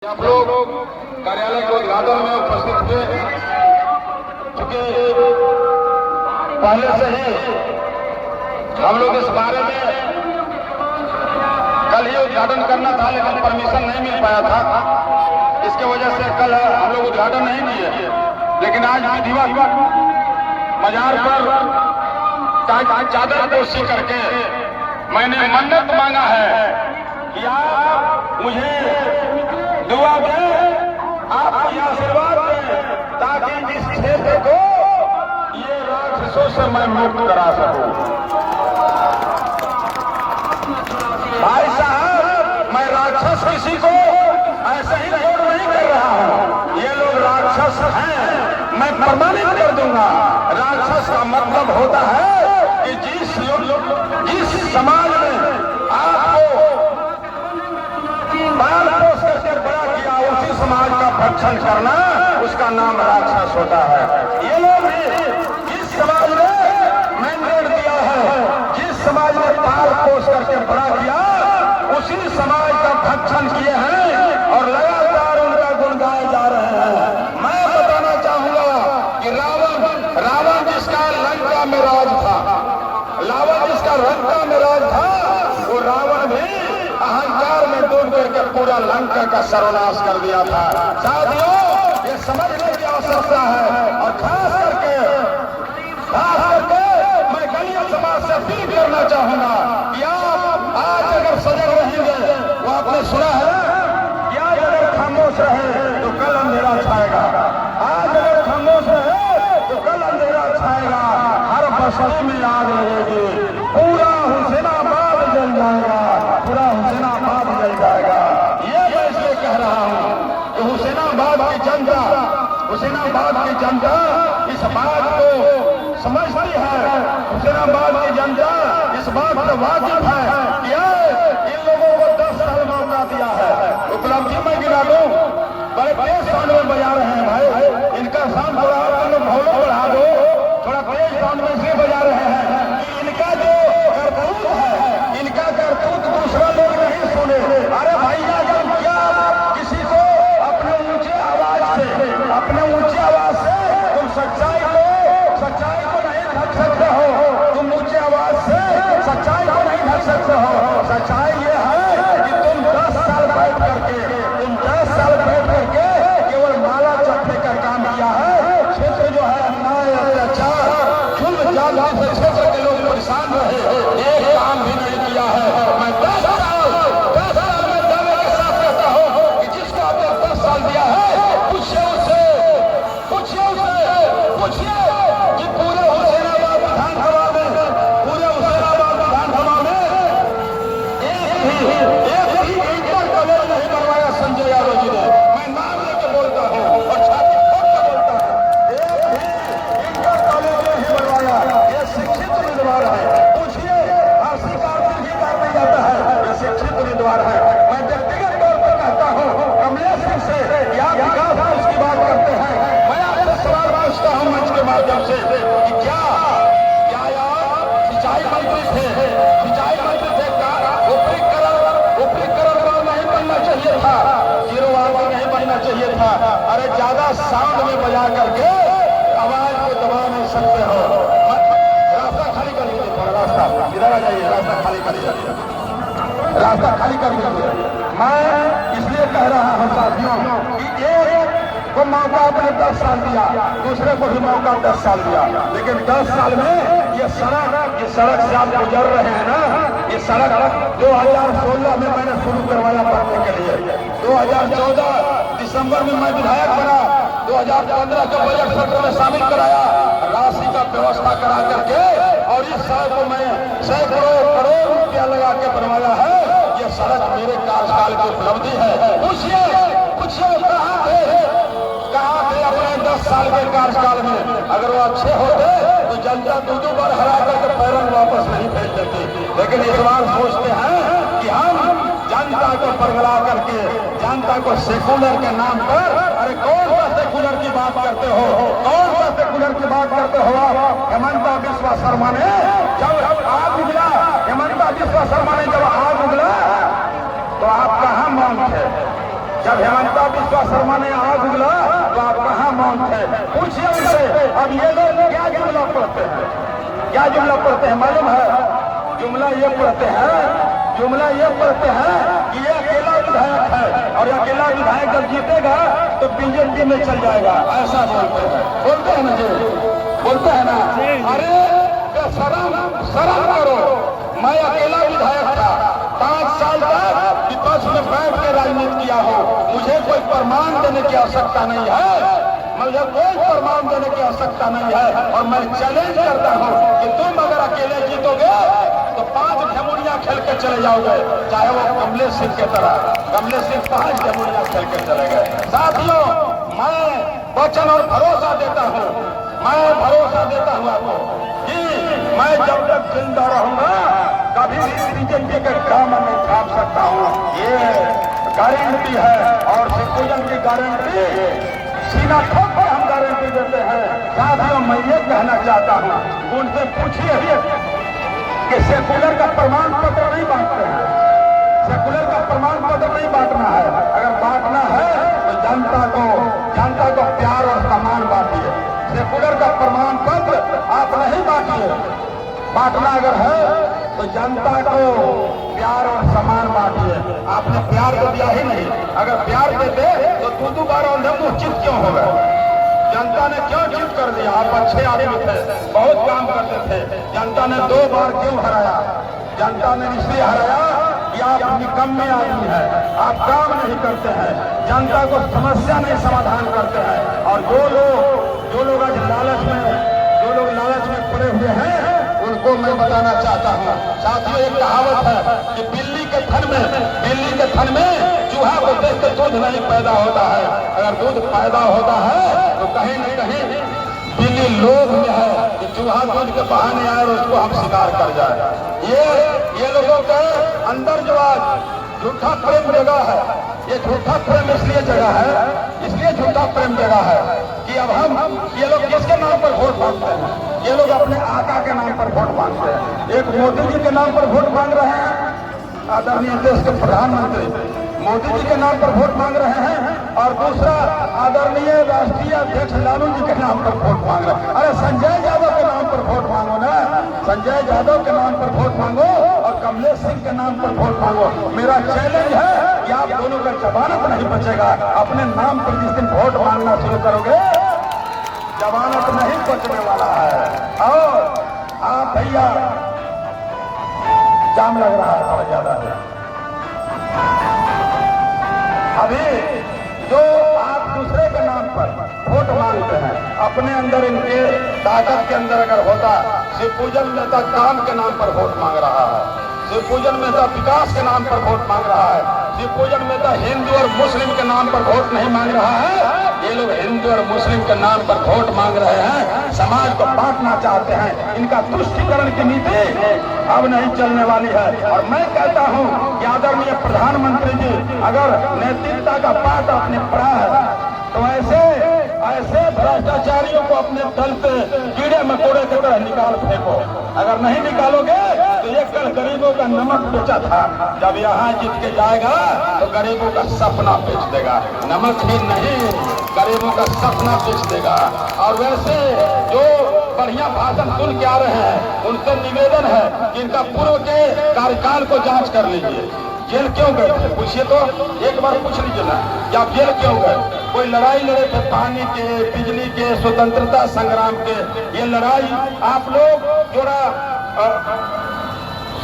आप लोग कार्यालय के उद्घाटन में उपस्थित हुए, क्योंकि पहले से ही हम लोग इस बारे में कल ही उद्घाटन करना था, लेकिन परमिशन नहीं मिल पाया था। इसके वजह से कल हम लोग उद्घाटन नहीं किए, लेकिन आज विधिवत मजार पर चादर पोशी करके मैंने मन्नत मांगा है कि आप मुझे दुआ दें, आप मुझे आशीर्वाद दें, ताकि इस क्षेत्र को ये राक्षसों से मैं मुक्त करा सकूं। भाई साहब, मैं राक्षस किसी को ऐसे ही छोड़ नहीं कर रहा हूं। ये लोग राक्षस हैं, मैं प्रमाणित कर दूंगा। राक्षस का मतलब होता है कि जिस समाज में आपको बाल पोस करके बड़ा किया, उसी समाज का भक्षण करना, उसका नाम राक्षस होता है। ये लोग जिस समाज ने मैंडेट दिया है, जिस समाज ने बाल पोस करके बड़ा किया, उसी समाज का भक्षण किए हैं और लगातार उनका गुण गाए जा रहे हैं। मैं बताना चाहूंगा कि रावण जिसका लंका में राज था, रावण जिसका लंका में राज था, वो रावण भी अहंकार में डूब करके पूरा लंका का सर्वनाश कर दिया था। साथियों, ये समझने की आवश्यकता है, और खास करके मैं दलित समाज से अपील करना चाहूंगा कि आप आज अगर सजग रहेंगे, वो आपने सुना है कि आज अगर खामोश रहे तो कल अंधेरा छाएगा, आज अगर खामोश रहे तो कल अंधेरा छाएगा। हर बस्ती में आग लगेगी, पूरा हुसैनाबाद जल जाएगा, पूरा हुसैनाबाद जल जाएगा। ये मैं इसलिए कह रहा हूं कि हुसैनाबाद की जनता इस बात को समझती है, हुसैनाबाद की जनता इस बात से वाकिफ है कि इन लोगों को 10 साल मौका दिया है। उपलब्धि में गिरा दूं, बड़े तेज साउंड में बजा रहे हैं भाई, इनका साउंड थोड़ा भौलों बढ़ा दो, थोड़ा तेज साउंड में इसलिए बजा रहे हैं कि इनका जो करतूत है, इनका करतूत दूसरा लोग नहीं सुने। अरे भैया, जब क्या किसी को अपने ऊंचे आवाज से तुम सच्चाई को नहीं ढक सकते हो, तुम ऊंचे आवाज से सच्चाई को नहीं ढक सकते हो। सच्चाई ये है कि तुम 10 साल बैठ करके केवल माला चढ़ने का काम किया है। क्षेत्र जो है अन्याय, अत्याचार, जुल्म जालम से क्षेत्र के लोग परेशान रहे, एक काम भी नहीं किया है। मैं 10 साल में दावे के साथ कहता हूं कि जिसको आपने 10 साल दिया है, पूछिए कि पूरे हुसैनाबाद विधानसभा में एक भी इंटर कॉलेज नहीं बनवाया संजय यादव जी ने। मैं नाम लेके बोलता हूं और छाती खोल के बोलता हूं, एक भी इंटर कॉलेज नहीं बनवाया। ये शिक्षित उम्मीदवार है, पूछिए आरसी कार्ड भी नहीं जाता है, ये शिक्षित उम्मीदवार है। मैं व्यक्तिगत तौर पर कहता हूं कमलेश सिंह से, या विकास उसकी बात करते हैं, मैं आपसे सवाल पूछता हूं मंच के माध्यम से कि क्या सिंचाई मंत्री थे, ऊपरीकरण नहीं बनना चाहिए था, जीरो वाला नहीं बनना चाहिए था। अरे ज्यादा साउंड में बजा करके आवाज को दबा नहीं सकते हो। रास्ता खाली कर दीजिए, थोड़ा रास्ता इधर आ जाइए, रास्ता खाली कर दीजिए, रास्ता खाली कर दीजिए। मैं इसलिए कह रहा हूं साथियों कि एक को मौका आपने 10 साल दिया, दूसरे को भी मौका 10 साल दिया, लेकिन 10 साल में ये सड़क से आप गुजर रहे हैं ना, ये सड़क 2016 में मैंने शुरू करवाया बनने के लिए, 2014 दिसंबर में मैं विधायक बना, 2015 के बजट सत्र में शामिल कराया, राशि का व्यवस्था करा करके, और इस सड़क को मैं सैकड़ों करोड़ रुपया लगा के बनवाया है। ये सड़क मेरे कार्यकाल की उपलब्धि है। पूछिए कहाँ थे अपने 10 साल के कार्यकाल में? अगर वो अच्छे होते तो जनता दो बार हरा करके पैरन वापस नहीं भेज देती, लेकिन इस बार सोचते हैं कि हम जनता को परगला करके, जनता को सेकुलर के नाम पर, अरे कौन सा सेकुलर की बात करते हो, कौन सा सेकुलर की बात करते हो आप? हेमंता बिस्वा शर्मा ने जब आग उगला, हेमंता बिस्वा शर्मा ने जब आग उगला तो आप कहाँ मौन थे? जब हेमंता बिस्वा शर्मा ने आवाज उगला तो आप कहाँ मौन थे? पूछिए उनसे। अब ये लोग क्या जुमला पढ़ते हैं, क्या जुमला पढ़ते हैं मालूम है? जुमला ये पढ़ते हैं, जुमला ये पढ़ते हैं कि ये अकेला विधायक है और अकेला विधायक जब जीतेगा तो बीजेपी में चल जाएगा, ऐसा बोलते हैं ना जी, बोलते हैं ना। अरे शर्म शर्म करो, मैं अकेला विधायक था, 5 साल तक विपक्ष में बैठ के राजनीति किया हो, मुझे कोई प्रमाण देने की आवश्यकता नहीं है, मुझे कोई प्रमाण देने की आवश्यकता नहीं है। और मैं चैलेंज करता हूं कि तुम अगर अकेले जीतोगे तो 5 घेमुड़ियां खेल के चले जाओगे, चाहे वो कमलेश सिंह के तरह। कमलेश सिंह 5 घेमुड़ियां खेल के चले गए। साथियों, मैं वचन और भरोसा देता हूं, मैं भरोसा देता हूं आपको कि मैं जब तक जिंदा रहूंगा कभी बीजेपी के काम में थाम सकता हूं, ये गारंटी है। और शिवपूजन की गारंटी सीना ठोक के हम गारंटी देते हैं। साथियों, मैं ये कहना चाहता हूं, उनसे पूछिए कि सेकुलर का प्रमाण पत्र नहीं बांटते हैं, सेकुलर का प्रमाण पत्र नहीं बांटना है। अगर बांटना है तो जनता को प्यार और सम्मान बांटिए। सेकुलर का प्रमाण पत्र आप नहीं बांटिए। बांटना अगर है तो जनता को प्यार और सम्मान बांटिए। आपने प्यार तो दिया ही नहीं, अगर प्यार देते तो 2 बार अंधेर चित क्यों हो गए? जनता ने क्यों चुप कर दिया? आप अच्छे आदमी थे, बहुत काम करते थे, जनता ने 2 बार क्यों हराया? जनता ने इसलिए हराया कि आप निकम्मे आदमी हैं, आप काम नहीं करते हैं, जनता को समस्या नहीं समाधान करते हैं। और जो लोग आज लालच में पड़े हुए हैं उनको मैं बताना चाहता हूँ। साथियों, एक कहावत है कि बिल्ली के थन में चूहा को देख के दूध नहीं पैदा होता है। अगर दूध पैदा होता है तो कहीं न कहीं बिल्ली लोभ में है कि चूहा दूध के बहाने आए और उसको हम शिकार कर जाए। ये लोगों के अंदर जो आज झूठा प्रेम जगह है, ये झूठा प्रेम इसलिए झूठा प्रेम जगह है कि अब ये लोग किसके नाम पर वोट मांगते हैं? ये लोग अपने आका के नाम पर वोट मांगते हैं। एक मोदी जी के नाम पर वोट मांग रहे हैं, आदरणीय देश के प्रधानमंत्री मोदी जी के नाम पर वोट मांग रहे हैं, और दूसरा आदरणीय राष्ट्रीय अध्यक्ष लालू जी के नाम पर वोट मांग रहे हैं। अरे संजय यादव के नाम पर वोट मांगो ना, संजय यादव के नाम पर वोट मांगो और कमलेश सिंह के नाम पर वोट मांगो। मेरा चैलेंज है कि आप दोनों का जमानत नहीं बचेगा। अपने नाम पर जिस दिन वोट मांगना शुरू करोगे जमानत नहीं बचने वाला है। और आप भैया, जाम लग रहा है थोड़ा ज्यादा है अभी। जो आप दूसरे के नाम पर वोट मांगते हैं, अपने अंदर इनके ताकत के अंदर अगर होता, शिवपूजन मेहता काम के नाम पर वोट मांग रहा है, शिवपूजन मेहता विकास के नाम पर वोट मांग रहा है, शिवपूजन मेहता हिंदू और मुस्लिम के नाम पर वोट नहीं मांग रहा है। ये लोग हिंदू और मुस्लिम के नाम पर वोट मांग रहे हैं, समाज को बांटना चाहते हैं। इनका तुष्टीकरण की नीति अब नहीं चलने वाली है। और मैं कहता हूं कि आदरणीय प्रधानमंत्री जी अगर नेतृत्व का पाठ अपने पढ़ा है तो ऐसे भ्रष्टाचारियों को अपने दल से कीड़े मकोड़े की तरह निकाल फेंको। अगर नहीं निकालोगे तो ये कल गरीबों का नमक बेचा था, जब यहाँ जीत के जाएगा तो गरीबों का सपना बेच देगा। नमक ही नहीं, गरीबों का सपना बेच देगा। और वैसे जो बढ़िया भाषण सुन के आ रहे हैं उनसे निवेदन है कि इनका पूर्व के कार्यकाल को जांच कर लीजिए। जेल क्यों गए थे पूछिए तो, एक बार पूछ लीजिए ना कि आप जेल क्यों गए? कोई लड़ाई लड़े थे पानी के, बिजली के, स्वतंत्रता संग्राम के। ये लड़ाई आप लोग थोड़ा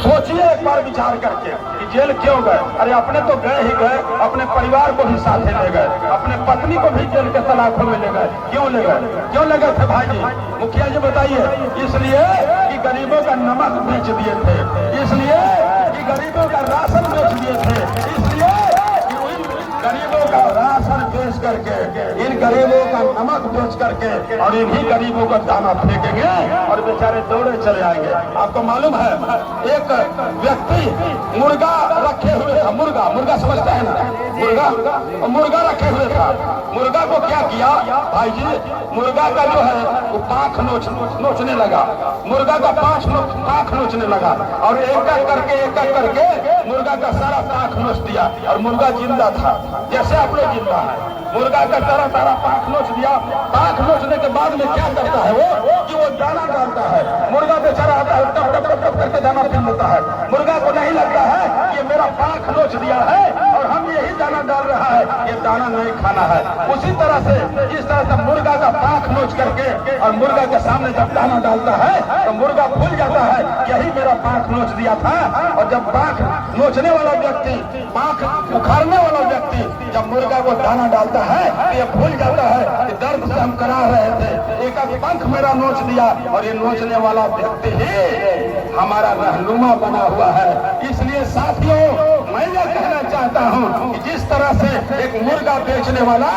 सोचिए एक बार विचार करके कि जेल क्यों गए। अरे अपने तो गए ही गए, अपने परिवार को भी साथ ले गए, अपने पत्नी को भी जेल के सलाखों में ले गए। क्यों ले गए थे भाई जी? मुखिया जी बताइए। इसलिए कि गरीबों का नमक बेच दिए थे, इसलिए कि गरीबों का राशन बेच दिए थे, इसलिए गरीबों का राशन बेच करके, इन गरीबों का नमक बेच करके और इन्हीं गरीबों को दाना फेंकेंगे और बेचारे दौड़े चले आएंगे। आपको मालूम है एक व्यक्ति मुर्गा रखे हुए था, मुर्गा समझते हैं ना, मुर्गा रखे हुए था। मुर्गा को क्या किया भाई जी? मुर्गा का जो है वो पांख नोचने लगा, मुर्गा का पांख नोचने लगा और एक करके मुर्गा का सारा पाख नोच दिया और मुर्गा जिंदा था, जैसे आप लोग जिंदा है। मुर्गा का सारा पाख नोच दिया। पाख नोचने के बाद में क्या करता है वो कि वो दाना डालता है। मुर्गा बेचारा आता है, टप टप टप टप करके दाना पी लेता है। मुर्गा को नहीं लगता है ये मेरा पाख नोच दिया है और हम यही दाना डाल रहा है, ये दाना नहीं खाना है। उसी तरह से जिस तरह से मुर्गा का पाख नोच करके और मुर्गा के सामने जब दाना डालता है तो मुर्गा भूल जाता है यही मेरा पाख नोच दिया था। और जब पाख नोचने वाला व्यक्ति, पाख उखाड़ने वाला व्यक्ति जब मुर्गा को दाना डालता है तो ये भूल जाता है कि दर्द से हम करा रहे थे, एक पंख मेरा नोच दिया और ये नोचने वाला व्यक्ति ही हमारा रहनुमा बना हुआ है। इसलिए साथियों, मैं ये कहना चाहता हूँ कि जिस तरह से एक मुर्गा बेचने वाला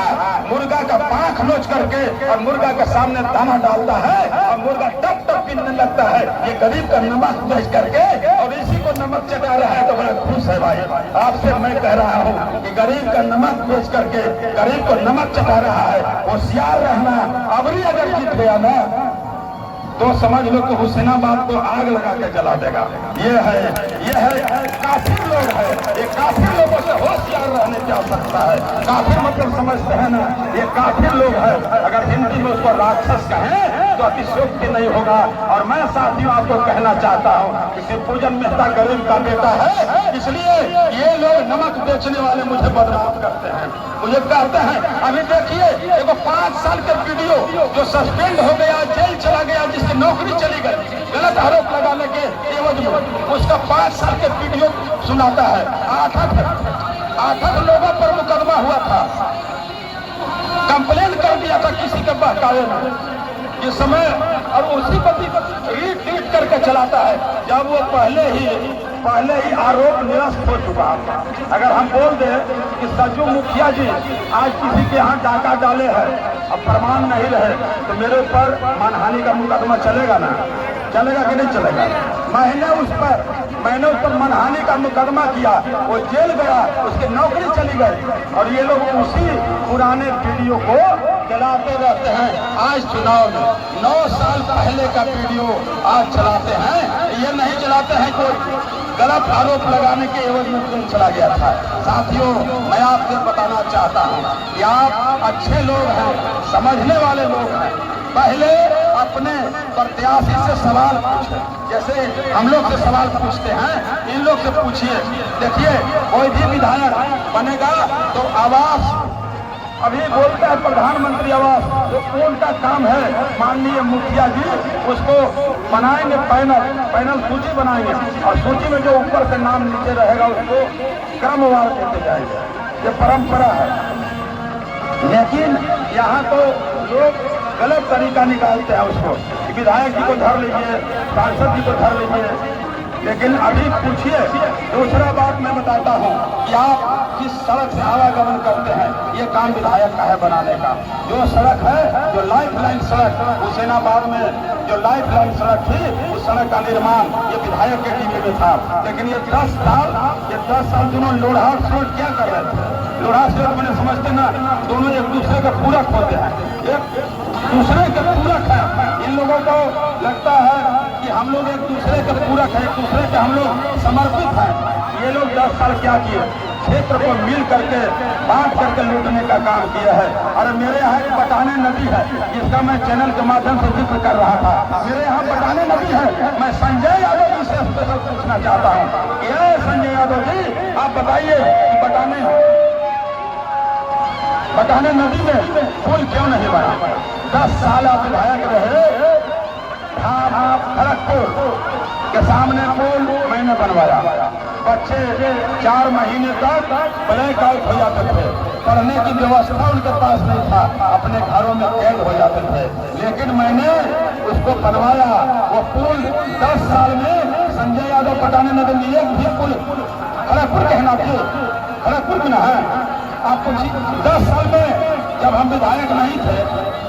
मुर्गा का पाख नोच करके और मुर्गा के सामने दाना डालता है और मुर्गा टप टप पीने लगता है, ये गरीब का नमक बेच करके और इसी को नमक चटा रहा है तो बड़ा खुश है। भाई आपसे मैं कह रहा हूँ कि गरीब का नमक बेच करके गरीब को नमक चटा रहा है, होशियार रहना। अबरी अगर जीत गया ना तो समझ लो कि हुसैनाबाद को आग लगा के जला देगा। ये है काफिर लोग है, ये काफिर लोगों से होशियार रहने की आवश्यकता है। काफिर मतलब समझते हैं ना, ये काफिर लोग है। अगर हिंदी में उसको राक्षस कहें तो अतिशयोक्ति नहीं होगा। और मैं साथियों आपको कहना चाहता हूँ कि शिवपूजन मेहता गरीब का बेटा है, इसलिए ये लोग नमक बेचने वाले मुझे बदनाम करते हैं, मुझे कहते हैं। अभी देखिए एगो 5 साल के वीडियो जो सस्पेंड हो गया, जेल चला गया, जिसकी नौकरी चली गई गलत आरोप लगाने के एवज में, उसका 5 साल के वीडियो सुनाता है। 8 लोगों पर मुकदमा हुआ था, कंप्लेन कर दिया था किसी के बहकावे में इस समय, और उसी पर रीट करके चलाता है जब वो पहले ही आरोप निरस्त हो चुका है। अगर हम बोल दें कि सज्जू मुखिया जी आज किसी के यहाँ डाका डाले हैं, अब प्रमाण नहीं रहे तो मेरे ऊपर मानहानि का मुकदमा चलेगा ना? चलेगा कि नहीं चलेगा? मैंने उस पर मानहानि का मुकदमा किया, वो जेल गया, उसकी नौकरी चली गई और ये लोग उसी पुराने वीडियो को चलाते रहते हैं। आज चुनाव में 9 साल पहले का वीडियो आज चलाते हैं। ये नहीं चलाते हैं कोई गलत आरोप लगाने के एवज में जेल चला गया था। साथियों, मैं आपसे बताना चाहता हूँ कि आप अच्छे लोग हैं, समझने वाले लोग हैं। पहले अपने प्रत्याशी से सवाल पूछे, जैसे हम लोग से सवाल पूछते हैं, इन लोग से पूछिए। देखिए कोई भी विधायक बनेगा तो आवास, अभी बोलता है प्रधानमंत्री आवास, जो उनका काम है माननीय मुखिया जी उसको बनाएंगे, पैनल सूची बनाएंगे और सूची में जो ऊपर से नाम नीचे रहेगा उसको क्रमवार देते जाएंगे। ये परंपरा है। लेकिन यहाँ तो लोग गलत तरीका निकालते हैं उसको, विधायक जी को धर लीजिए, सांसद जी को धर लीजिए। लेकिन अभी पूछिए, दूसरा बात मैं बताता हूँ कि आप किस सड़क से आवागमन करते हैं, ये काम विधायक का है बनाने का। जो सड़क है, जो लाइफ लाइन सड़क हुसैनाबाद में जो लाइफ लाइन सड़क थी, उस सड़क का निर्माण ये विधायक के टीम में था। लेकिन ये 10 साल दोनों लोढ़ा और स्रोत क्या कर रहे थे? लोढ़ा स्रोत मैंने समझते ना, दोनों एक दूसरे का पूरक होते हैं, एक दूसरे के पूरक है। इन लोगों को लगता है कि हम लोग एक दूसरे के पूरक है, एक दूसरे के हम लोग समर्पित हैं। ये लोग 10 साल क्या किए? क्षेत्र को मिल करके बांट करके लूटने का काम किया है। अरे मेरे यहाँ एक बटाने नदी है, जिसका मैं चैनल के माध्यम से जिक्र कर रहा था। मेरे यहाँ बटाने नदी है। मैं संजय यादव जी से स्पेशल पूछना चाहता हूँ, ये संजय यादव जी आप बताइए कि बटाने नदी में पुल क्यों नहीं बना? 10 साल आप विधायक रहे, खड़गपुर के सामने पुल मैंने बनवाया। बच्चे 4 महीने तक ब्लैक आउट हो जाते थे, पढ़ने की व्यवस्था उनके पास नहीं था, अपने घरों में कैद हो जाते थे। लेकिन मैंने उसको बनवाया। वो पुल 10 साल में संजय यादव बटाने नदी में एक भी पुल खड़गपुर कहना थे, खड़गपुर में ना है। आप पूछिए 10 साल में जब हम विधायक नहीं थे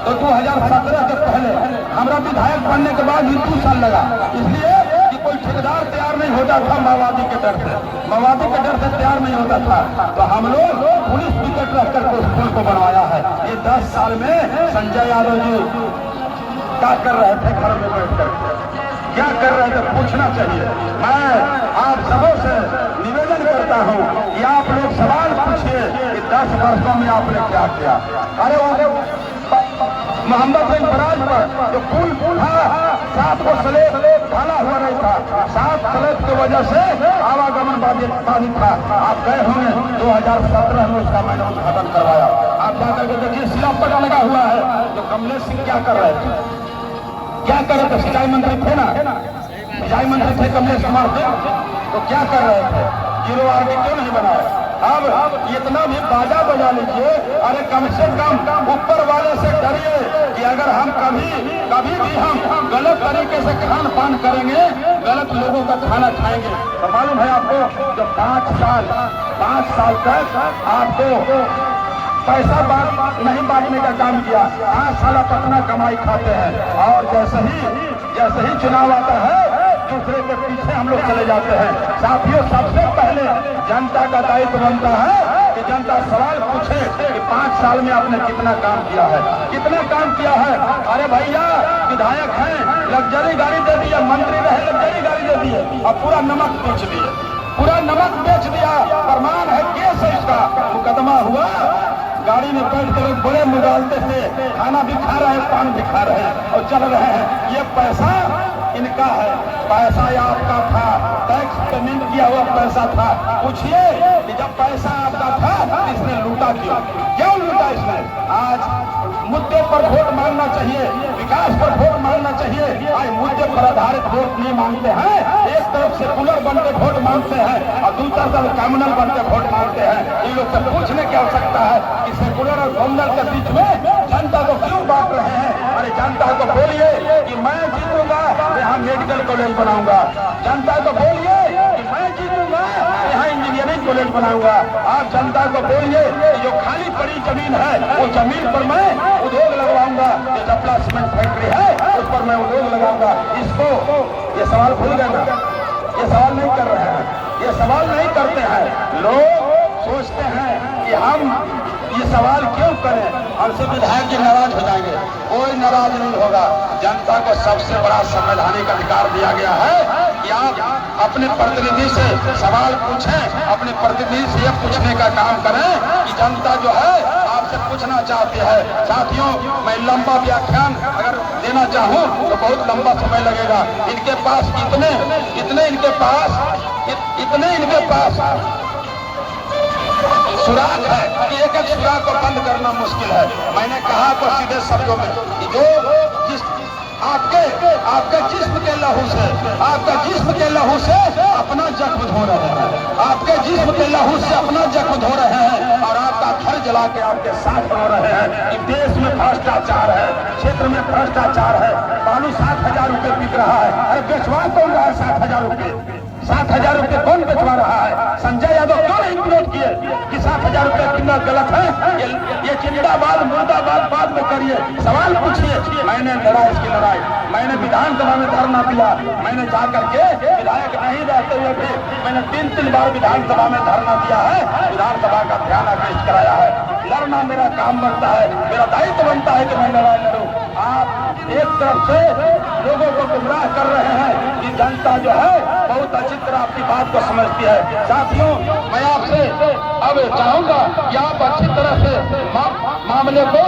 तो 2017 के पहले हमारा विधायक बनने के बाद ही 2 साल लगा, इसलिए कि कोई ठेकेदार तैयार नहीं होता था। माओवादी के डर से तैयार नहीं होता था, तो हम लोग पुलिस विकेट रख करके उस पुल को बनवाया है। ये 10 साल में संजय यादव जी क्या कर रहे थे घर में बैठ कर? क्या कर रहे थे पूछना चाहिए। मैं आप सबों से निवेदन करता हूँ कि आप लोग सवाल पूछिए कि 10 वर्षों में आपने क्या किया। अरे वो मोहम्मद बिन फराज पर जो पुल था 7 को स्लेब ढाला हुआ नहीं था, 7 स्लेब की वजह से आवागमन बाधित था। आप गए होंगे 2017 में उसका मैंने उद्घाटन करवाया। आप जाकर के देखिए शिला पटा लगा हुआ है। जो कमलेश सिंह क्या कर रहे थे, क्या कर रहे थे? सिंचाई मंत्री थे ना, सिंचाई मंत्री थे कमलेश कुमार सिंह, तो क्या कर रहे थे? 0 क्यों नहीं बनाया? अब इतना भी बाजा बजा लीजिए। अरे कम से कम ऊपर वाले से डरिए कि अगर हम कभी भी हम गलत तरीके से खान पान करेंगे, गलत लोगों का खाना खाएंगे तो मालूम है आपको, जो 5 साल तक आपको पैसा नहीं बांटने का काम किया, 5 साल आप अपना कमाई खाते हैं और जैसे ही चुनाव आता है दूसरे के पीछे हम लोग चले जाते हैं। साथियों, सबसे पहले जनता का दायित्व बनता है कि जनता सवाल पूछे कि 5 साल में आपने कितना काम किया है, कितना काम किया है। अरे भैया विधायक हैं, लग्जरी गाड़ी दे दिया, मंत्री रहे लग्जरी गाड़ी दे दिए और पूरा नमक बेच दिए, पूरा नमक बेच दिया। प्रमाण है, केस है, इसका मुकदमा हुआ। गाड़ी में बैठ कर बड़े मुगालते थे, खाना भी खा रहे हैं, पान भी खा रहे हैं और चल रहे हैं। ये पैसा इनका है, पैसा आपका था, टैक्स पेमेंट किया हुआ पैसा था। पूछिए कि जब पैसा आपका था तो इसने लूटा क्यों लूटा इसने? आज मुद्दे पर वोट मांगना चाहिए, विकास पर वोट मांगना चाहिए। आज मुद्दे पर आधारित वोट नहीं मांगते हैं। एक तरफ सेकुलर बनते वोट मांगते हैं और दूसरा तरफ कम्युनल बनते वोट मांगते हैं। इन लोग से पूछने की आवश्यकता है कि सेकुलर और कम्युनल के बीच में जनता को क्यों बांट रहे हैं? अरे जनता को बोलिए कि मैं जीतूंगा यहाँ मेडिकल कॉलेज बनाऊंगा, जनता को बोलिए कि मैं जीतूंगा यहाँ इंजीनियरिंग कॉलेज बनाऊंगा। आप जनता को बोलिए कि जो खाली पड़ी जमीन है वो जमीन पर मैं उद्योग लगवाऊंगा, जो चपला सीमेंट फैक्ट्री है उस पर मैं उद्योग लगाऊंगा। इसको ये सवाल भूल गए ना, ये सवाल नहीं कर रहे हैं, ये सवाल नहीं करते हैं। लोग सोचते हैं कि हम ये सवाल क्यों करें, हमसे विधायक जी नाराज हो जाएंगे। कोई नाराज नहीं होगा। जनता को सबसे बड़ा संवैधानिक अधिकार दिया गया है कि आप अपने प्रतिनिधि से सवाल पूछें, अपने प्रतिनिधि से यह पूछने का काम करें कि जनता जो है आपसे पूछना चाहती है। साथियों, मैं लंबा व्याख्यान अगर देना चाहूं तो बहुत लंबा समय लगेगा। इनके पास इतने इनके पास सुराग है कि एक सुराग को बंद करना मुश्किल है। मैंने कहा तो सीधे शब्दों में कि जो आपके जिस्म के लहू से अपना जख्म धो रहे हैं, आपके जिस्म के लहू से अपना जख्म धो रहे हैं और आपका घर जला के आपके साथ रो रहे हैं कि देश में भ्रष्टाचार है, क्षेत्र में भ्रष्टाचार है। बालू 7,000 रुपये बिक रहा है। अरे बेचवा कौन रहा है 7,000 रुपये? 7,000 रुपये कौन बेचवा रहा है? संजय यादव क्यों नहीं विरोध किए कि 7,000 रुपये कितना गलत है? ये जिंदाबाद मुर्दाबाद बाद में करिए, सवाल पूछिए। मैंने लड़ा इसकी लड़ाई, मैंने विधानसभा में धरना दिया, मैंने जाकर के विधायक नहीं रहते हुए भी मैंने 3 बार विधानसभा में धरना दिया है, विधानसभा का ध्यान आकृष्ट कराया है। लड़ना मेरा काम बनता है, मेरा दायित्व बनता है कि मैं लड़ाई लड़ूं। आप एक तरफ से लोगों को गुमराह कर रहे हैं कि जनता जो है बहुत अच्छी तरह आपकी बात को समझती है। साथियों, मैं आपसे अब चाहूंगा कि आप अच्छी तरह से मामले को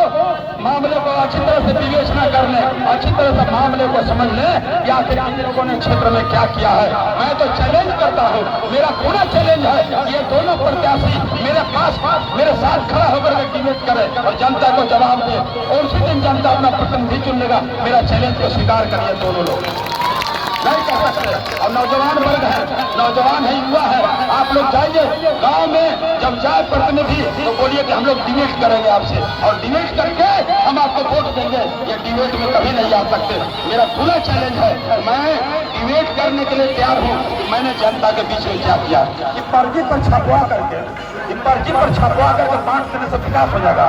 अच्छी तरह से विवेचना कर लें, अच्छी तरह से मामले को समझ लें कि आखिर इन लोगों ने क्षेत्र में क्या किया है। मैं तो चैलेंज करता हूँ, मेरा पूरा चैलेंज है कि ये दोनों प्रत्याशी मेरे पास मेरे साथ खड़ा होकर के डिबेट करे और जनता को जवाब दे और उसी दिन जनता अपना प्रतिनिधि चुन लेगा। मेरा चैलेंज को स्वीकार करिए दोनों लोग। नहीं कर सकते। और नौजवान वर्ग है, नौजवान है, युवा है, आप लोग जाइए गांव में, जब जाए प्रतिनिधि तो बोलिए कि हम लोग डिबेट करेंगे आपसे और डिबेट करके हम आपको वोट देंगे। ये डिबेट में कभी नहीं आ सकते। मेरा पूरा चैलेंज है, मैं डिबेट करने के लिए तैयार हूँ कि मैंने जनता के बीच में क्या किया। कि पर्ची पर छपवा करके 5 दिन से विकास हो जाएगा।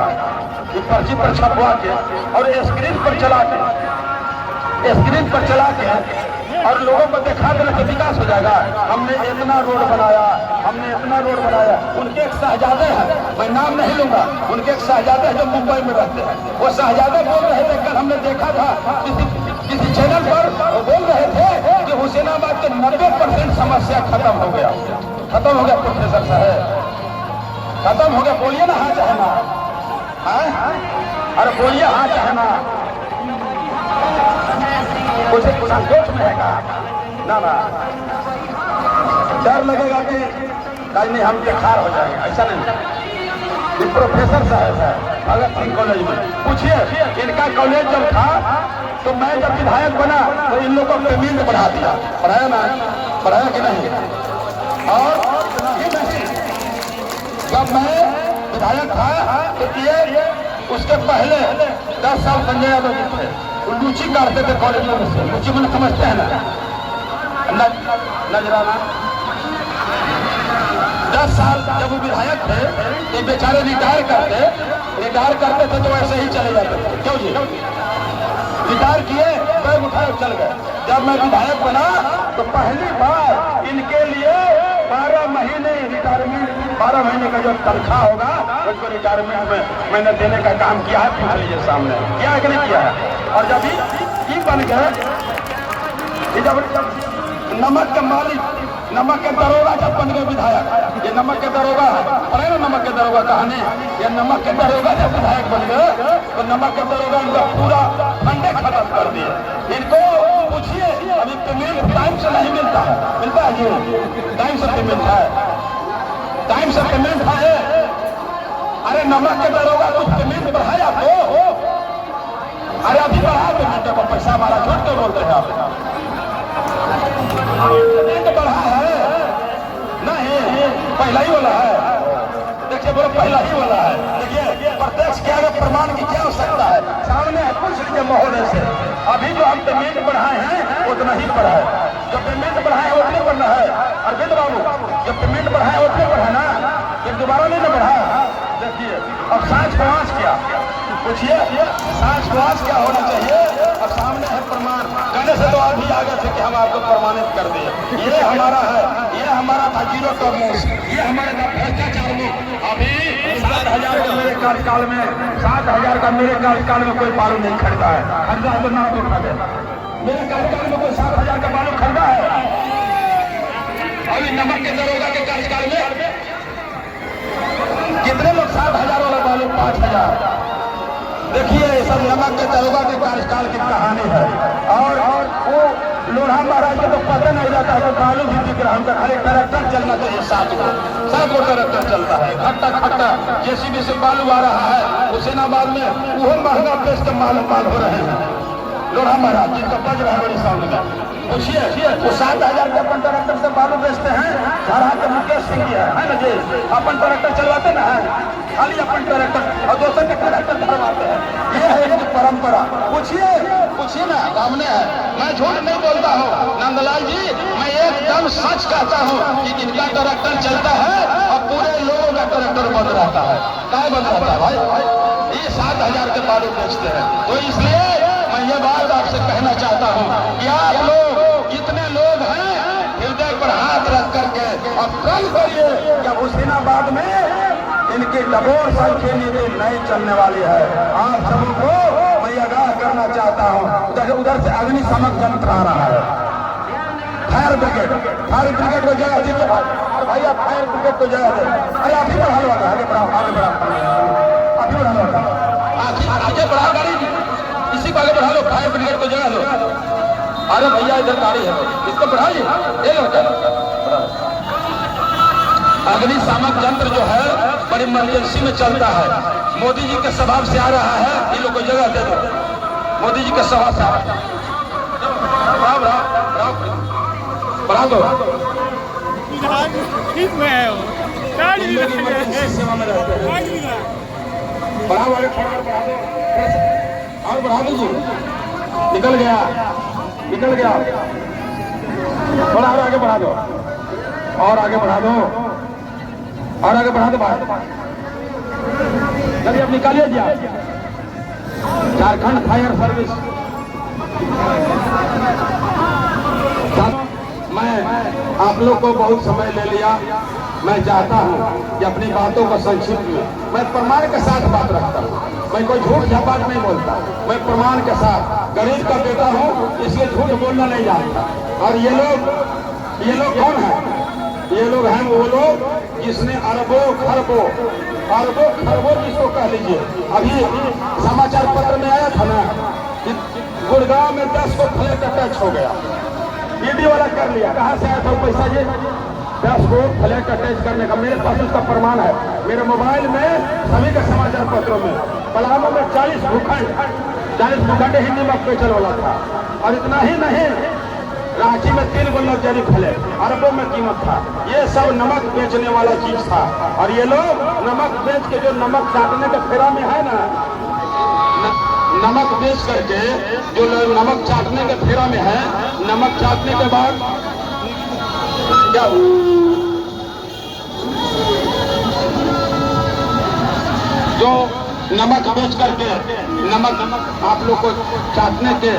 ये पर्ची पर छपवा के और स्क्रीन पर चला के और लोगों को दिखा देने से विकास हो जाएगा। हमने इतना रोड बनाया। उनके एक शहजादे हैं, मैं नाम नहीं लूंगा, उनके एक शहजादे हैं जो मुंबई में रहते हैं। वो शहजादे बोल रहे थे, कल हमने देखा था किसी चैनल पर, वो बोल रहे थे अब हुसैनाबाद के 90% समस्या खत्म हो गया प्रोफेसर साहब, खत्म हो गया। बोलिए ना हाँ चाहे ना, अरे बोलिए हाँ चाहे ना, कुछ संकोच में है का ना, डर लगेगा कि कल नहीं हम बेकार हो जाएंगे, ऐसा नहीं। प्रोफेसर साहब है भगत सिंह कॉलेज में, पूछिए इनका कॉलेज जब था तो मैं जब विधायक बना तो इन लोगों को पेमेंट बढ़ा दिया, बढ़ाया ना, बढ़ाया कि नहीं? और ही नहीं, जब मैं विधायक था तो ये उसके पहले 10 साल संजय यादव जी थे, वो लूची काटते थे कॉलेजों में से, लूची मैंने समझते हैं ना, नजराना। 10 साल जब वो विधायक थे ये बेचारे रिटायर करते थे तो ऐसे ही चले जाते थे। क्यों जी? रिटायर किए, बैग उठाए चल गए। जब मैं विधायक बना तो पहली बार इनके लिए 12 महीने रिटायरमेंट, 12 महीने का जो तनख्वाह होगा उसको रिटायरमेंट में मैंने देने का काम किया है। पूछ लीजिए सामने किया है कि नहीं किया है। और जब ये बन गए, जब नमक के मालिक, नमक के दरोगा जब बन गए विधायक, ये नमक के दरोगा है, पढ़े ना नमक के दरोगा कहानी, ये नमक के दरोगा जब विधायक बन गए तो नमक के दरोगा इनका पूरा फंडे खत्म कर दिए। इनको पूछिए अभी पेमेंट टाइम से नहीं मिलता है, मिलता है जी? टाइम से पेमेंट है, टाइम से पेमेंट है। अरे नमक के दरोगा कुछ पेमेंट बढ़ाया तो, अरे अभी बढ़ा पेमेंट को, पैसा हमारा झूठ क्यों बोलते हैं आप? पेमेंट बढ़ा है नहीं, पहला ही वाला है। देखिए बोलो पहला ही वाला है। देखिए प्रत्यक्ष क्या है, प्रमाण की क्या आवश्यकता है? सामने है, पूछ लीजिए महोदय से। अभी जो हम पेमेंट बढ़ाए हैं उतना ही बढ़ा है, जो पेमेंट बढ़ाए हैं उतने बढ़ना है। अरविंद बाबू जो पेमेंट बढ़ाए उतने बढ़ा ना, फिर दोबारा नहीं ना बढ़ा। देखिए अब सांच पांच क्या, पूछिए सांच पांच क्या होना चाहिए? अब सामने है प्रमाण, कहने से तो अभी आगे थे कि हम आपको प्रमाणित कर दिए। ये हमारा है, ये हमारा था जीरो टॉलरेंस, ये हमारा था भ्रष्टाचार मुक्त। अभी 7,000 का मेरे कार्यकाल में, 7,000 का मेरे कार्यकाल में कोई बालू नहीं खरीदा है। खरीदा है तो नाम उठा दे, मेरे कार्यकाल में कोई 7,000 का बालू खरीदा है? अभी नमक के दरोगा के कार्यकाल में कितने लोग 7,000 वाला बालू 5,000। देखिए सब नमक के दरोगा के कार्यकाल की कहानी है। और वो लोढ़ा महाराज को तो पता नहीं रहता है, तो बालू भी दिख रहा है, उनका खाली ट्रैक्टर चलना चाहिए, 7 गो ट्रैक्टर चलता है, खट्टा जेसीबी से बालू आ रहा है। हुसैनाबाद में वो महंगा बेच के माल हो रहे हैं लोढ़ा महाराज, जिनका बज रहा है बड़ी साउंड में। पूछिए वो 7,000 के अपन ट्रैक्टर से बालू बेचते हैं। झाड़ा के मुकेश सिंह जी है ना जी, अपन ट्रैक्टर चलवाते ना है, खाली अपन ट्रैक्टर और दोस्तों के ट्रैक्टर धरवाते हैं। ये है इनकी परंपरा। पूछिए ना, सामने है, मैं झूठ नहीं बोलता हूँ नंदलाल जी, मैं एकदम सच कहता हूँ कि इनका ट्रैक्टर चलता है और पूरे लोगों का ट्रैक्टर बंद रहता है। क्या बंद रहता है भाई? ये 7,000 के बालू बेचते हैं। तो इसलिए मैं ये बात आपसे कहना चाहता हूँ कि आप लोग इतने लोग हैं, हृदय पर हाथ रख करके और कल करिए जब हुसैनाबाद में इनकी डबोर संख्या नीति नहीं चलने वाली है। आप सबको मैं आगाह करना चाहता हूँ, उधर से अग्निशमन यंत्र आ रहा है, फायर ब्रिगेड को जगह दीजिए भाई, आप फायर ब्रिगेड को जगह दे। अरे आप ही बढ़ा लो, आगे बढ़ाओ, आप ही बढ़ा लो, आगे बढ़ाओ गाड़ी, इसी को आगे बढ़ा लो, फायर ब्रिगेड को जगह लो। अरे भैया इधर गाड़ी है, इसको बढ़ाइए, ये लो। अग्निशामक यंत्र जो है बड़ी इमरजेंसी में चलता है, मोदी जी के स्वभाव से आ रहा है, इन लोग को जगह दे दो। मोदी जी के स्वभाव से बढ़ा दो, ठीक में है वो, सेवा में रहते हैं, बढ़ाओ और बढ़ा दीजिए। निकल गया, थोड़ा और आगे बढ़ा दो, और आगे बढ़ा दो, और आगे बढ़ा दो भाई, चलिए अब निकालिए जी आप। झारखंड फायर सर्विस, मैं आप लोग को बहुत समय ले लिया। मैं चाहता हूं कि अपनी बातों को संक्षिप्त में, मैं प्रमाण के साथ बात रखता हूं, मैं कोई झूठ झपाट नहीं बोलता, मैं प्रमाण के साथ गरीब का बेटा हूँ, इसलिए झूठ बोलना नहीं जानता। और ये लोग कौन है? ये लोग हैं वो लोग जिसने अरबों खरबों जिसको कह लीजिए। अभी समाचार पत्र में आया था ना कि गुड़गांव में 10 को फ्लैट अटैच हो गया। ईडी वाला कर लिया। कहाँ से आया था पैसा? ये 10 को फ्लैट अटैच करने का मेरे पास उसका प्रमाण है। मेरे मोबाइल में सभी के समाचार पत्रों में पलामू में 40 भूखंड ही नमक बेचने वाला था। और इतना ही नहीं, रांची में 3 गो लग्जरी फ्लैट, अरबों में कीमत था। ये सब नमक बेचने वाला चीज था। और ये लोग नमक बेच के जो नमक चाटने के फेरा में है ना, नमक बेच करके जो लोग नमक चाटने के फेरा में है, नमक चाटने के बाद क्या जो नमक बेच करके नमक आप लोग को चाटने के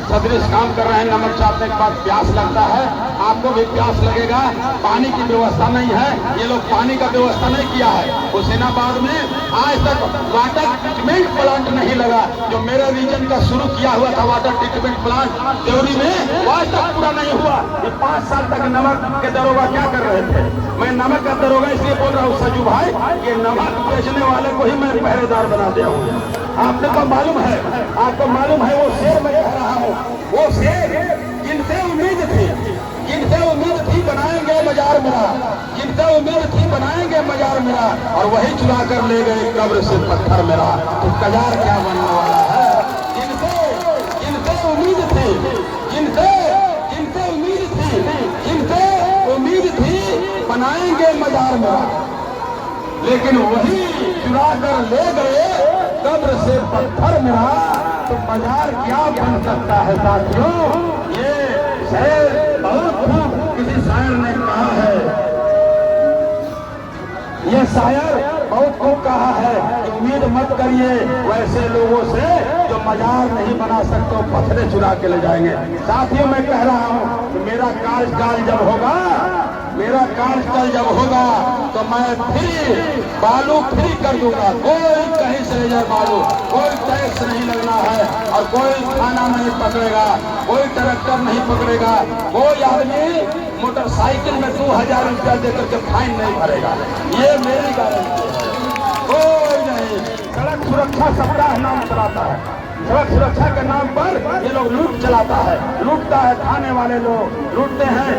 सदृश काम कर रहे हैं। नमक चाटने के बाद प्यास लगता है, आपको भी प्यास लगेगा। पानी की व्यवस्था नहीं है, ये लोग पानी का व्यवस्था नहीं किया है। हुसैनाबाद में आज तक वाटर ट्रीटमेंट प्लांट नहीं लगा। जो मेरे रीजन का शुरू किया हुआ था वाटर ट्रीटमेंट प्लांट देवरी में, आज तक पूरा नहीं हुआ। ये 5 साल तक नमक के दरोगा क्या कर रहे थे? मैं नमक का दरोगा इसलिए बोल रहा हूँ सजू भाई, ये नमक बेचने वाले को ही मैं पहरेदार बना दिया हूँ। आपने को मालूम है, आपको मालूम है वो शेर मैं कह रहा हूँ, वो शेर जिनसे उम्मीद थी बनाएंगे बाजार मेरा, जिनसे उम्मीद थी बनाएंगे बाजार मेरा, और वही चुरा कर ले गए कब्र से पत्थर मेरा। तो कजार क्या बनने वाला है? जिनसे उम्मीद थी बनाएंगे बाजार मेरा, लेकिन वही चुरा कर ले गए कब्र से पत्थर मेरा। तो बाजार क्या बन सकता है साथियों? ये शेर बहुत खूब किसी शायर ने कहा है, ये शायर बहुत खूब कहा है, उम्मीद मत करिए वैसे लोगों से जो मजार नहीं बना सकते, पत्थरे चुरा के ले जाएंगे। साथियों मैं कह रहा हूँ कि मेरा कार्यकाल जब होगा तो मैं फिर बालू फ्री कर दूंगा। कोई कहीं से ले जाए बालू, कोई टैक्स नहीं लगना है, और कोई थाना नहीं पकड़ेगा, कोई ट्रैक्टर नहीं पकड़ेगा, कोई आदमी मोटरसाइकिल में 2000 रुपया देकर के फाइन नहीं भरेगा। ये मेरी गारंटी है। कोई नहीं। सड़क सुरक्षा सप्ताह नाम चलाता है, सड़क सुरक्षा के नाम पर ये लोग लूट चलाता है, लूटता है। थाने वाले लोग लूटते हैं।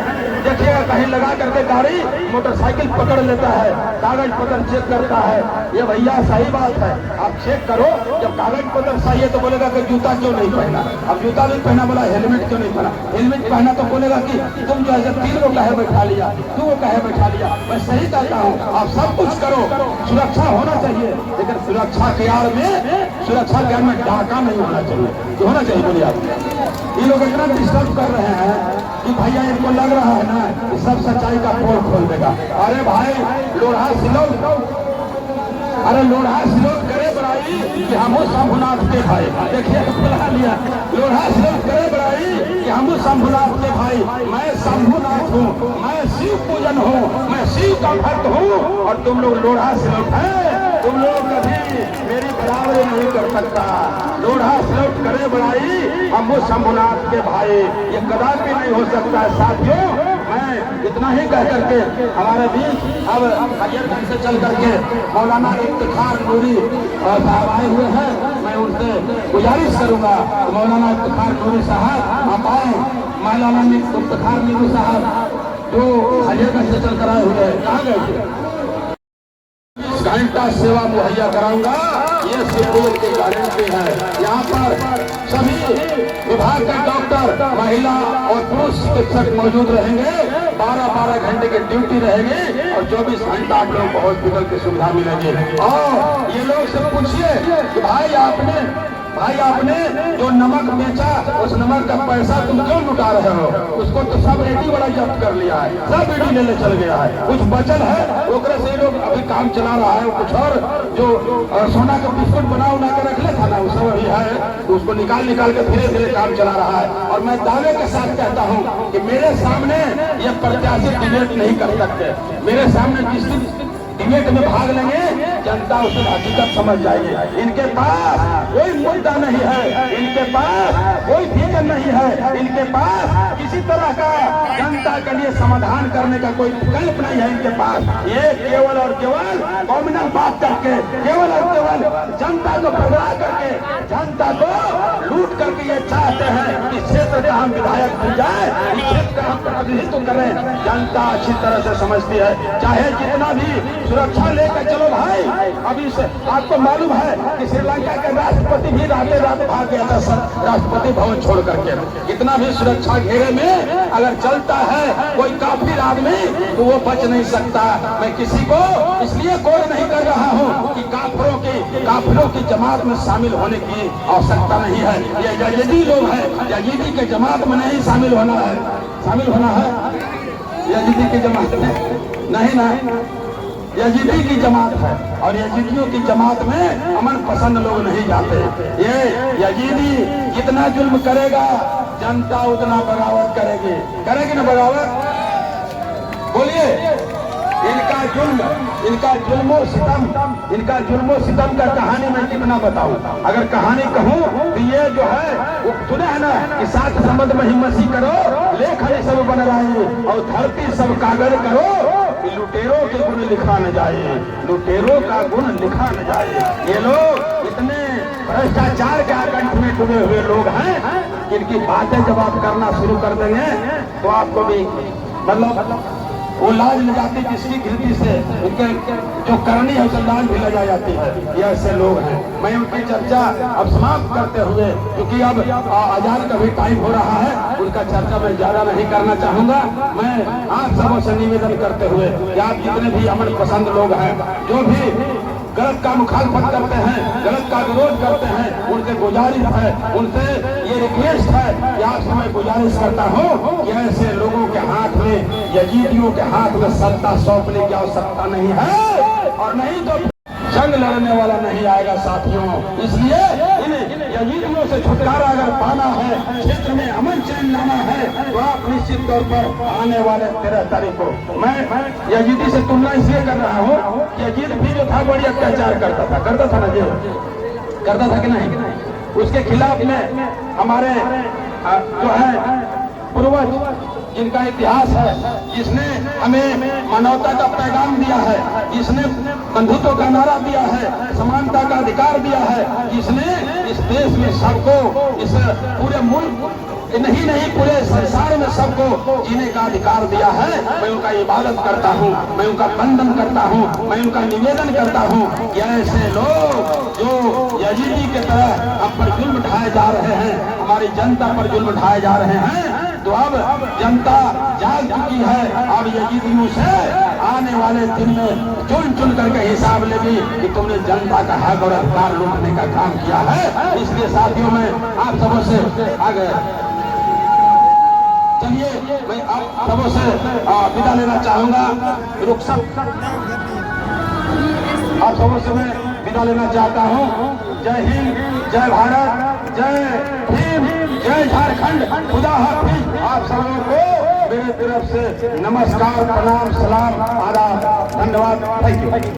देखिएगा कहीं लगा करके गाड़ी मोटरसाइकिल पकड़ लेता है, कागज पत्र चेक करता है। ये भैया सही बात है, आप चेक करो। जब कागज पत्र सही है तो बोलेगा कि जूता क्यों नहीं पहना? अब जूता भी पहना, बोला हेलमेट क्यों नहीं पहना? हेलमेट पहना तो बोलेगा कि तुम जो है 3 को कहे बैठा लिया, 2 को कहे बैठा लिया। मैं सही कहता हूँ, आप सब कुछ करो, सुरक्षा होना चाहिए, लेकिन सुरक्षा के आड़ में डाका नहीं होना चाहिए। जो होना चाहिए बोलिए आप। ये लोग इतना डिस्टर्ब कर रहे हैं कि भैया इनको लग रहा है ना कि सब सच्चाई का पोल खोल देगा। अरे भाई लोढ़ा सिलोट करे बड़ाई कि हम शंभुनाथ के भाई। देखिए बुला लिया, लोढ़ा सिलोट करे बड़ाई कि हम शंभुनाथ के भाई। मैं शंभुनाथ हूँ, मैं शिव पूजन हूँ, मैं शिव का भक्त हूँ, और तुम लोग लोढ़ा सिलोट है। तुम लोग कभी मेरी बराबरी नहीं कर सकता। लोढ़ा सिलोट करे बड़ाई हम वो शंभुनाथ के भाई, ये कदापि नहीं हो सकता है। साथियों मैं इतना ही कह करके हमारे बीच अब हरियरगंज से चल करके मौलाना इफ्तिखार नूरी साहब आए हुए हैं। मैं उनसे गुजारिश करूंगा मौलाना इफ्तिखार नूरी साहब आप आए। मौलाना इफ्तिखार नूरी साहब जो हरियरगंज से चल कर आए हुए हैं, कहाँ गए थे? घंटा सेवा मुहैया कराऊंगा, ये सिंबल की गारंटी है। यहाँ पर सभी विभाग के डॉक्टर, महिला और पुरुष चिकित्सक मौजूद रहेंगे। 12-12 घंटे की ड्यूटी रहेगी और 24 घंटा आप लोगों को हॉस्पिटल की सुविधा मिलेगी। और ये लोग से पूछिए कि भाई आपने जो नमक बेचा, उस नमक का पैसा तुम क्यों लुटा रहे हो? उसको तो सब रेडी वाला जब्त कर लिया है, सब रेडी लेने चल गया है। कुछ बचल है ओकरे से लोग अभी काम चला रहा है। कुछ और जो सोना का बिस्कुट बना के रख ले था ना, वो सब अभी है, तो उसको निकाल के धीरे धीरे काम चला रहा है। और मैं दावे के साथ कहता हूँ कि मेरे सामने ये प्रत्याशी डिबेट नहीं कर सकते। मेरे सामने डिबेट में भाग लेंगे जनता उसकी हकीकत समझ जाएगी। इनके पास कोई मुद्दा नहीं है, इनके पास कोई विजन नहीं है, इनके पास किसी तरह का जनता के लिए समाधान करने का कोई विकल्प नहीं है इनके पास। ये केवल और केवल कॉम्युनल बात करके, केवल और केवल जनता को भगवा करके, जनता को लूट करके ये चाहते हैं कि क्षेत्र का हम विधायक बन जाए, इस क्षेत्र का हम प्रतिनिधित्व करें। जनता अच्छी तरह से समझती है, चाहे जितना भी सुरक्षा लेकर चलो भाई। अभी से आपको मालूम है कि श्रीलंका के राष्ट्रपति भी रातें रात भाग गया था राष्ट्रपति भवन छोड़ करके। कितना भी सुरक्षा घेरे में अगर चलता है कोई काफिर आदमी तो वो बच नहीं सकता। मैं किसी को इसलिए कॉल नहीं कर रहा हूँ कि काफिरों की जमात में शामिल होने की आवश्यकता नहीं है। ये यजीदी लोग हैं, यजीदी के जमात में नहीं शामिल होना है, शामिल होना है यजीदी की जमात में नहीं, यजीदी की जमात है और यजीदियों की जमात में अमन पसंद लोग नहीं जाते। ये यजीदी जितना जुल्म करेगा जनता उतना बगावत करेगी ना बगावत? बोलिए, इनका जुल्मो सितम का कहानी मैं कितना बताऊं। अगर कहानी कहूं तो ये जो है वो सुने है ना कि सात संबंध में हिम्मत करो, लेखन सब बन रही और धरती सब कागज करो, लुटेरों के गुण लिखा न जाए, लुटेरों का गुण लिखा न जाए। ये लोग इतने भ्रष्टाचार के आकंठ में डूबे हुए लोग हैं कि इनकी बातें जब आप करना शुरू कर देंगे तो आपको भी मतलब वो लाज ले जाती जिसकी गिरती से उनके जो करनी है उसे लाज भी लगा जाती है। ये ऐसे लोग हैं। मैं उनकी चर्चा अब समाप्त करते हुए, क्योंकि अब अजान का भी टाइम हो रहा है, उनका चर्चा मैं ज्यादा नहीं करना चाहूंगा। मैं आप सबों से निवेदन करते हुए कि आप जितने भी अमन पसंद लोग हैं, जो भी गलत का मुखालफत करते हैं, गलत का विरोध करते हैं, उनसे गुजारिश है, उनसे ये रिक्वेस्ट है कि आपसे मैं गुजारिश करता हूँ कि ऐसे लोगों के हाथ में, यजीदियों के हाथ में सत्ता सौंपने की आवश्यकता नहीं है और नहीं तो जंग लड़ने वाला नहीं आएगा साथियों। इसलिए इन यजीदियों से छुटकारा अगर पाना है, क्षेत्र में अमन चैन लाना है, तो आप निश्चित तौर पर आने वाले 13 तारीख को, मैं यजीदी से तुलना इसलिए कर रहा हूँ, यजीद भी जो था बड़ी अत्याचार करता था ना जी, करता था कि नहीं? उसके खिलाफ में हमारे जो है पूर्वज जिनका इतिहास है, जिसने हमें मानवता का पैगाम दिया है, जिसने बंधुत्व का नारा दिया है, समानता का अधिकार दिया है, जिसने इस देश में सबको, इस पूरे मुल्क नहीं पूरे संसार में सबको जीने का अधिकार दिया है। मैं उनका इबादत करता हूँ, मैं उनका वंदन करता हूँ, मैं उनका निवेदन करता हूँ कि ऐसे लोग जो यजीदी के तरह हम पर जुल्म ढाए जा रहे हैं, हमारी जनता पर जुल्म ढाए जा रहे हैं, तो अब जनता जाग चुकी है। अब यजीदियों से आने वाले दिन में चुन करके हिसाब लेगी कि तुमने जनता का हक और अधिकार लूटने का काम किया है। इसलिए साथियों में आप सबों से आगे चलिए, मैं आप सबों से विदा लेना चाहूंगा। आप सबों से मैं विदा लेना चाहता हूँ। जय हिंद, जय भारत, जय भीम, जय झारखंड, खुदा हाफिज। आप सबों को मेरे तरफ से नमस्कार, प्रणाम, सलाम, आदाब, धन्यवाद, थैंक यू।